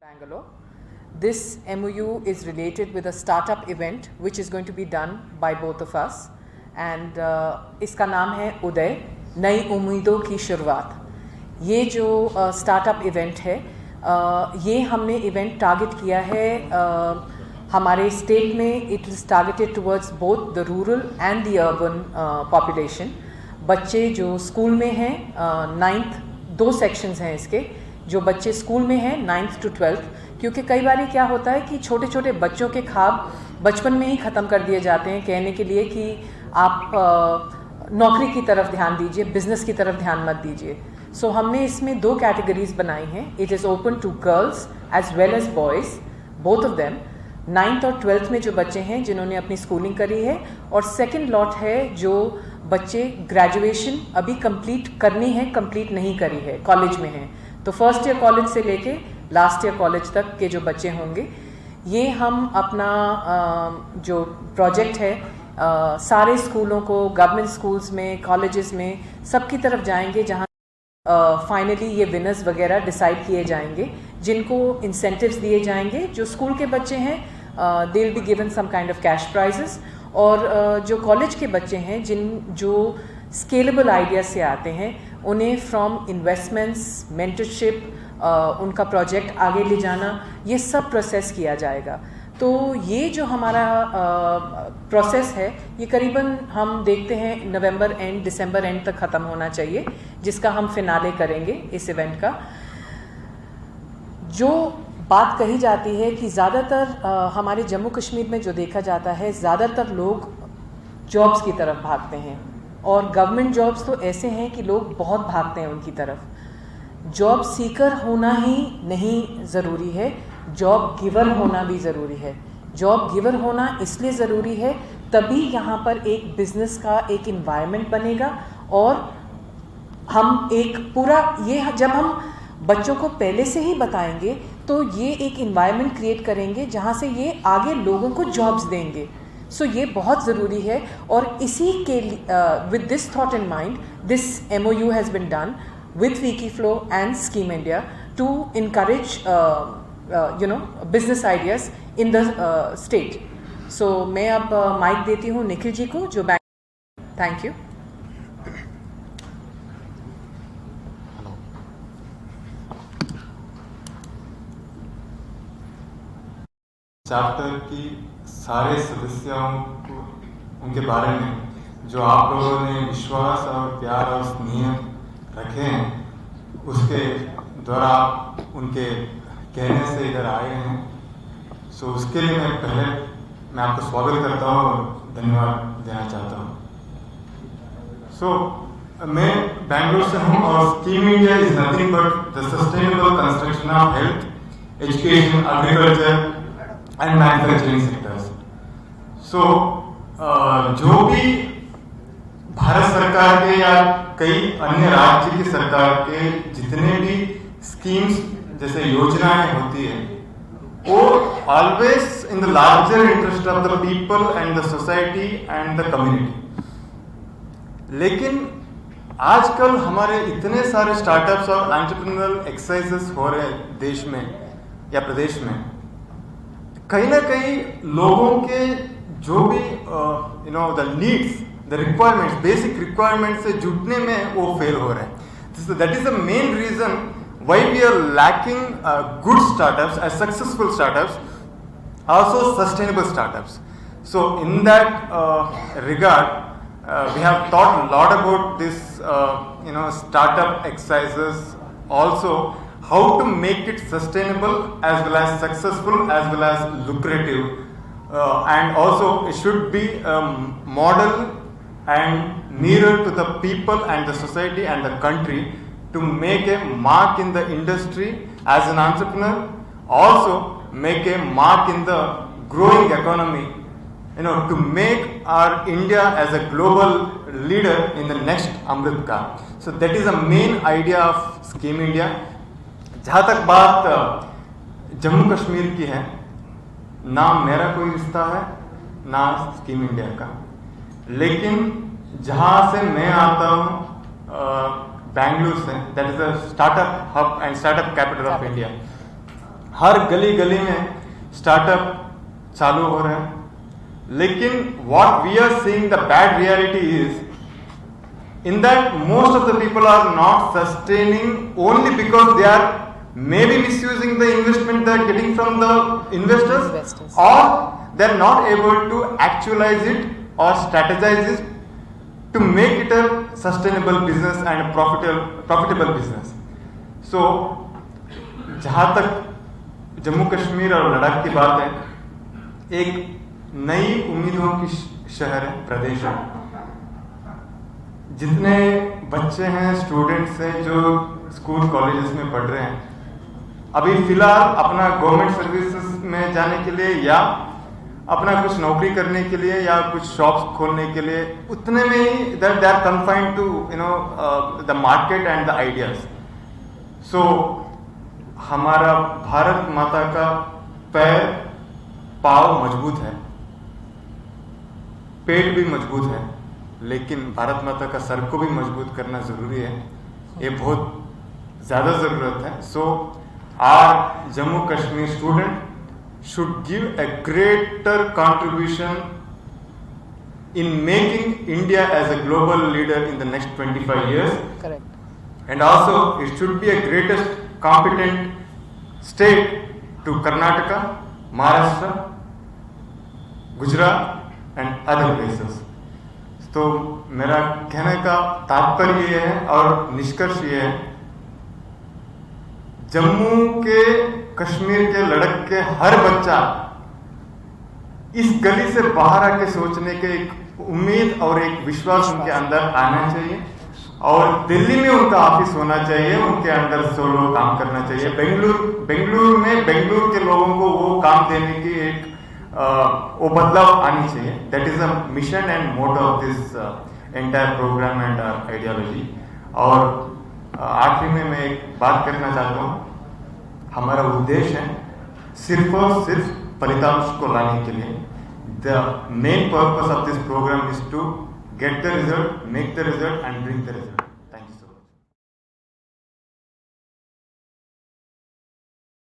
Bangalore. This MOU is related with a startup event which is going to be done by both of us and इसका नाम है उदय, नई उम्मीदों की शुरुआत। ये जो स्टार्टअप इवेंट है ये हमने इवेंट टारगेट किया है हमारे स्टेट में। It is targeted towards both the rural and the urban population. बच्चे जो स्कूल में हैं, 9th, 2 सेक्शंस हैं इसके, जो बच्चे स्कूल में हैं 9th to 12th, क्योंकि कई बार क्या होता है कि छोटे छोटे बच्चों के ख्वाब बचपन में ही ख़त्म कर दिए जाते हैं, कहने के लिए कि आप नौकरी की तरफ ध्यान दीजिए, बिजनेस की तरफ ध्यान मत दीजिए। सो हमने इसमें 2 कैटेगरीज बनाई हैं। It is open to girls as well as boys, both of them. 9th और 12th में जो बच्चे हैं जिन्होंने अपनी स्कूलिंग करी है, और सेकेंड लॉट है जो बच्चे ग्रेजुएशन अभी कंप्लीट करनी है, कंप्लीट नहीं करी है, कॉलेज में हैं। तो फर्स्ट ईयर कॉलेज से लेके लास्ट ईयर कॉलेज तक के जो बच्चे होंगे, ये हम अपना जो प्रोजेक्ट है सारे स्कूलों को, गवर्नमेंट स्कूल्स में, कॉलेजेस में, सबकी तरफ जाएंगे, जहाँ फाइनली ये विनर्स वगैरह डिसाइड किए जाएंगे, जिनको इंसेंटिव्स दिए जाएंगे। जो स्कूल के बच्चे हैं they will be given some kind of cash prizes, और जो कॉलेज के बच्चे हैं जो स्केलेबल आइडिया से आते हैं, उन्हें फ्रॉम इन्वेस्टमेंट्स, मेंटरशिप, उनका प्रोजेक्ट आगे ले जाना, ये सब प्रोसेस किया जाएगा। तो ये जो हमारा प्रोसेस है ये करीबन हम देखते हैं नवंबर एंड दिसंबर एंड तक ख़त्म होना चाहिए, जिसका हम फिनाले करेंगे इस इवेंट का। जो बात कही जाती है कि ज़्यादातर हमारे जम्मू कश्मीर में जो देखा जाता है, ज़्यादातर लोग जॉब्स की तरफ भागते हैं, और गवर्नमेंट जॉब्स तो ऐसे हैं कि लोग बहुत भागते हैं उनकी तरफ। जॉब सीकर होना ही नहीं ज़रूरी है, जॉब गिवर होना भी ज़रूरी है। जॉब गिवर होना इसलिए ज़रूरी है, तभी यहाँ पर एक बिज़नेस का एक इन्वायरमेंट बनेगा, और हम एक पूरा ये जब हम बच्चों को पहले से ही बताएंगे तो ये एक इन्वायरमेंट क्रिएट करेंगे जहाँ से ये आगे लोगों को जॉब्स देंगे। सो ये बहुत ज़रूरी है, और इसी के with this thought in mind this MOU has been done with Wikiflow and Scheme India to encourage business ideas in the state. So मैं अब माइक देती हूँ निखिल जी को, जो बैंक। Thank you. चैप्टर की सारे सदस्यों को, उनके बारे में जो आप लोगों ने विश्वास और प्यार और स्नेह रखे हैं, उसके द्वारा उनके कहने से इधर आए हैं। सो उसके लिए मैं आपको स्वागत करता हूँ और धन्यवाद देना चाहता हूँ। सो मैं बेंगलुरु से हूँ, और scheme India is nothing but the sustainable construction of health, education, agriculture and manufacturing sectors. So जो भी भारत सरकार के या कई अन्य राज्य की सरकार के जितने भी स्कीम्स जैसे योजनाएं होती है, वो always in the larger interest of the people and the society and the community. लेकिन आजकल हमारे इतने सारे स्टार्टअप्स और एंटरप्रेन्योरल एक्सरसाइजेस हो रहे हैं देश में या प्रदेश में, कहीं ना कहीं लोगों के जो भी the needs, the requirements, basic requirement से जुटने में वो फेल हो रहे हैं। That is the main reason why we are lacking good startups, as successful startups, also sustainable startups. So in that regard we have thought a lot about this startup exercises, also how to make it sustainable as well as successful as well as lucrative, and also it should be a model and nearer to the people and the society and the country, to make a mark in the industry as an entrepreneur, also make a mark in the growing economy, to make our India as a global leader in the next Amrit Kaal. So that is the main idea of Scheme India. जहाँ तक बात जम्मू कश्मीर की है, ना मेरा कोई रिश्ता है ना स्कीम इंडिया का, लेकिन जहाँ से मैं आता हूँ बेंगलुरु से, that is the startup hub and startup capital of India. हर गली गली में स्टार्टअप चालू हो रहे हैं, लेकिन what we are seeing the bad reality is in that most of the people are not sustaining only because they are maybe misusing the investment they are getting from the investors. Or they are not able to actualize it or strategize it to make it a sustainable business and a profitable business. So जहाँ तक जम्मू कश्मीर और लद्दाख की बात है, एक नई उम्मीदों की शहर है, प्रदेश है। जितने बच्चे हैं, स्टूडेंट्स हैं जो स्कूल कॉलेजेस में पढ़ रहे हैं, अभी फिलहाल अपना गवर्नमेंट सर्विसेज में जाने के लिए या अपना कुछ नौकरी करने के लिए या कुछ शॉप्स खोलने के लिए, उतने में ही they are confined to the market and the ideas. So हमारा भारत माता का पैर पाँव मजबूत है, पेट भी मजबूत है, लेकिन भारत माता का सर को भी मजबूत करना जरूरी है। ये बहुत ज्यादा जरूरत है। So our Jammu Kashmir student should give a greater contribution in making India as a global leader in the next 25 years. Correct. And also it should be a greatest competent state to Karnataka, Maharashtra, Gujarat and other places. तो मेरा कहने का तात्पर्य ये है और निष्कर्ष ये है, जम्मू के, कश्मीर के, लद्दाख के हर बच्चा इस गली से बाहर आके सोचने के एक उम्मीद और एक विश्वास उनके अंदर आना चाहिए और दिल्ली में उनका ऑफिस होना चाहिए, उनके अंदर सोलो काम करना चाहिए। बेंगलुरु के लोगों को वो काम देने की एक वो बदलाव आनी चाहिए। That is a mission and motto of this entire program and ideology. और आखिरी में मैं एक बात करना चाहता हूँ, हमारा उद्देश्य है सिर्फ और सिर्फ फलितांश को लाने के लिए। The main purpose of this program is to get the result, make the result and bring the result.